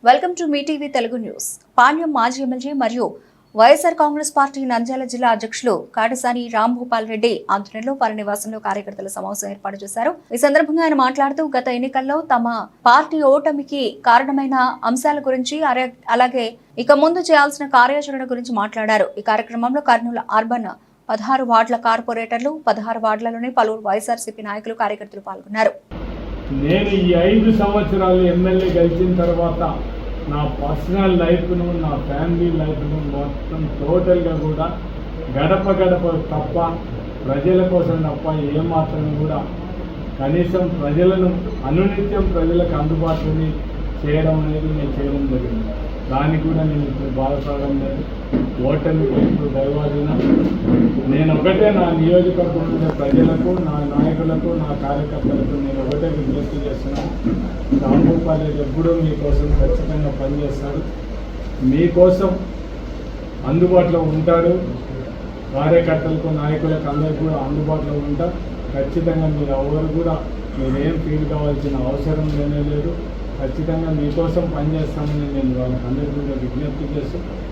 Welcome to me TV Telugu news. Panyam మాజీ MLA మరియు YSR Congress party Nandyal జిల్లా అధ్యక్షులు కాటసాని రాంభూపాల్ రెడ్డి ఆధ్వర్యంలో వారి నివాసంలో కార్యకర్తల సమావేశం ఏర్పాటు చేశారు. ఈ సందర్భంగా ఆయన మాట్లాడుతూ గత ఎన్నికల్లో తమ పార్టీ ఓటమికి కారణమైన అంశాల గురించి అలాగే ఇక ముందు చేయాల్సిన కార్యాచరణ గురించి మాట్లాడారు. ఈ కార్యక్రమంలో కర్నూలు అర్బన్ 16 వార్డుల కార్పొరేటర్లు, 16 వార్డులలోని పలువురు వైఎస్ఆర్సీపీ నాయకులు, కార్యకర్తలు పాల్గొన్నారు. నేను ఈ 5 సంవత్సరాలు ఎమ్మెల్యే గెలిచిన తర్వాత నా పర్సనల్ లైఫ్ను, నా ఫ్యామిలీ లైఫ్ను మొత్తం టోటల్గా కూడా గడప గడప తప్ప, ప్రజల కోసం తప్ప ఏమాత్రం కూడా కనీసం ప్రజలను అనునిత్యం ప్రజలకు అందుబాటులోని చేయడం అనేది నేను చేయడం జరిగింది. దానికి కూడా నేను ఇప్పుడు బాధపడడం లేదు. ఓటమి ఇప్పుడు దైవాధీనం. నేను ఒకటే నా నియోజకవర్గంలో ప్రజలకు, నా నాయకులకు, నా కార్యకర్తలకు నేను ఒకటే విజ్ఞప్తి చేస్తున్నాను. రాంభూపాల్ ఎప్పుడూ మీకోసం ఖచ్చితంగా పనిచేస్తాడు, మీకోసం అందుబాటులో ఉంటాడు. కార్యకర్తలకు, నాయకులకు అందరికీ కూడా అందుబాటులో ఉంటారు. ఖచ్చితంగా మీరు ఎవరు కూడా మీరేం ఫీల్ కావాల్సిన అవసరం లేనే లేదు. ఖచ్చితంగా మీకోసం పనిచేస్తామని నేను వాళ్ళకి అందరికీ కూడా విజ్ఞప్తి చేస్తాను.